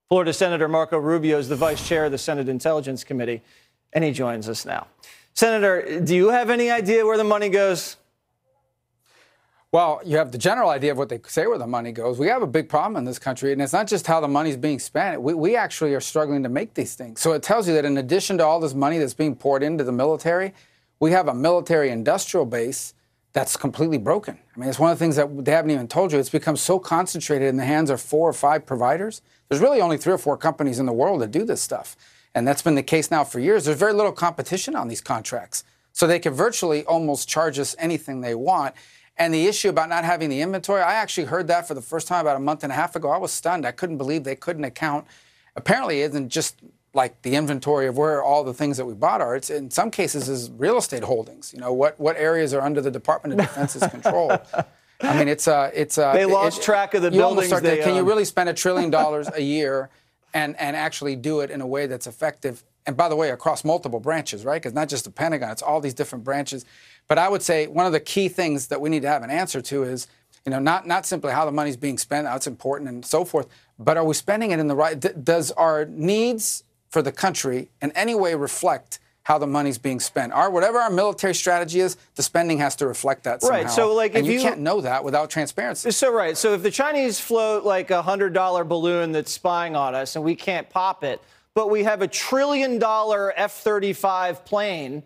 Florida Senator Marco Rubio is the vice chair of the Senate Intelligence Committee, and he joins us now. Senator, do you have any idea where the money goes? Well, you have the general idea of what they say where the money goes. We have a big problem in this country, and it's not just how the money's being spent. We actually are struggling to make these things. So it tells you that in addition to all this money that's being poured into the military, we have a military industrial base that's completely broken. I mean, it's one of the things that they haven't even told you. It's become so concentrated in the hands of 4 or 5 providers. There's really only 3 or 4 companies in the world that do this stuff. And that's been the case now for years. There's very little competition on these contracts. So they can virtually almost charge us anything they want. And the issue about not having the inventory, I actually heard that for the first time about a month and a half ago. I was stunned. I couldn't believe they couldn't account. Apparently, it isn't just like the inventory of where all the things that we bought are. It's in some cases is real estate holdings. You know, what areas are under the Department of Defense's control. I mean, they lost track of the buildings. Can you really spend $1 trillion a year and actually do it in a way that's effective? And by the way, across multiple branches, right? Because not just the Pentagon, it's all these different branches. But I would say one of the key things that we need to have an answer to is, you know, not simply how the money's being spent, that's important and so forth, but are we spending it in the right, does our needs for the country in any way reflect how the money's being spent? Whatever our military strategy is, the spending has to reflect that somehow. Right, so like and you can't know that without transparency. So if the Chinese float like a $100 balloon that's spying on us and we can't pop it, but we have a $1 trillion F-35 plane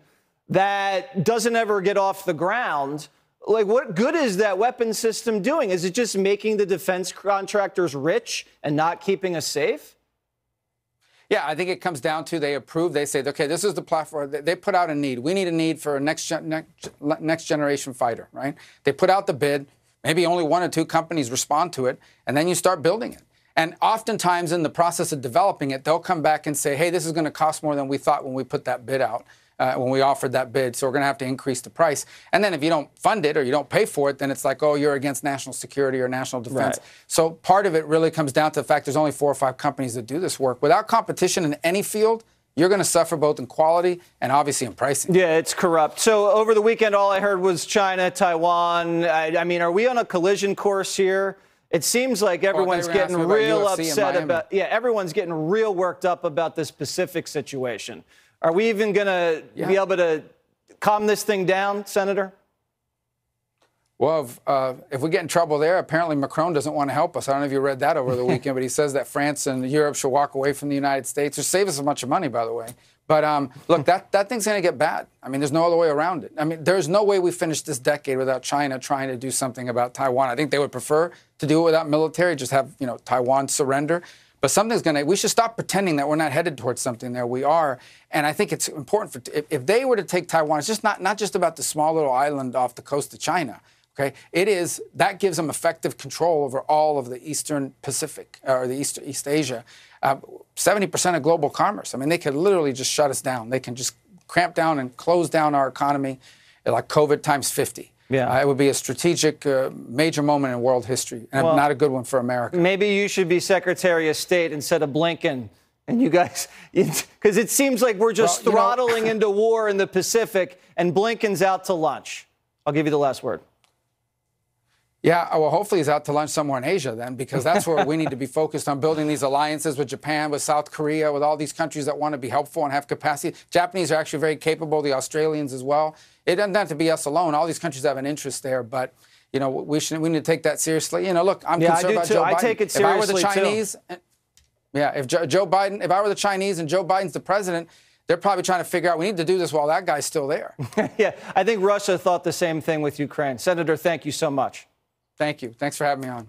that doesn't ever get off the ground, like what good is that weapon system doing? Is it just making the defense contractors rich and not keeping us safe? Yeah, I think it comes down to they approve. They say, okay, this is the platform. They put out a need. We need a need for a next generation fighter, right? They put out the bid. Maybe only 1 or 2 companies respond to it, and then you start building it. And oftentimes in the process of developing it, they'll come back and say, hey, this is going to cost more than we thought when we put that bid out, when we offered that bid. So we're going to have to increase the price. And then if you don't fund it or you don't pay for it, then it's like, oh, you're against national security or national defense. Right. So part of it really comes down to the fact there's only 4 or 5 companies that do this work. Without competition in any field, you're going to suffer both in quality and obviously in pricing. Yeah, it's corrupt. So over the weekend, all I heard was China, Taiwan. I mean, are we on a collision course here? It seems like everyone's getting real upset about, everyone's getting real worked up about this Pacific situation. Are we even going to be able to calm this thing down, Senator? Well, if we get in trouble there, apparently Macron doesn't want to help us. I don't know if you read that over the weekend, but he says that France and Europe should walk away from the United States, or save us a bunch of money, by the way. But look, that thing's going to get bad. I mean, there's no other way around it. I mean, there's no way we finish this decade without China trying to do something about Taiwan. I think they would prefer to do it without military, just have, you know, Taiwan surrender. But we should stop pretending that we're not headed towards something there. We are. And I think it's important if they were to take Taiwan, it's just not just about the small little island off the coast of China. Okay, that gives them effective control over all of the Eastern Pacific or the East Asia. 70% of global commerce. I mean, they could literally just shut us down. They can just cramp down and close down our economy like COVID times 50. Yeah, it would be a strategic, major moment in world history, and not a good one for America. Maybe you should be Secretary of State instead of Blinken. And you guys, because it seems like we're just throttling into war in the Pacific, and Blinken's out to lunch. I'll give you the last word. Yeah, well, hopefully he's out to lunch somewhere in Asia then, because that's where we need to be focused on building these alliances with Japan, with South Korea, with all these countries that want to be helpful and have capacity. Japanese are actually very capable, the Australians as well. It doesn't have to be us alone. All these countries have an interest there, but, you know, we need to take that seriously. You know, look, I'm concerned about Joe Biden. I take it seriously, if I were the Chinese, if I were the Chinese and Joe Biden's the president, they're probably trying to figure out we need to do this while that guy's still there. Yeah, I think Russia thought the same thing with Ukraine. Senator, thank you so much. Thank you. Thanks for having me on.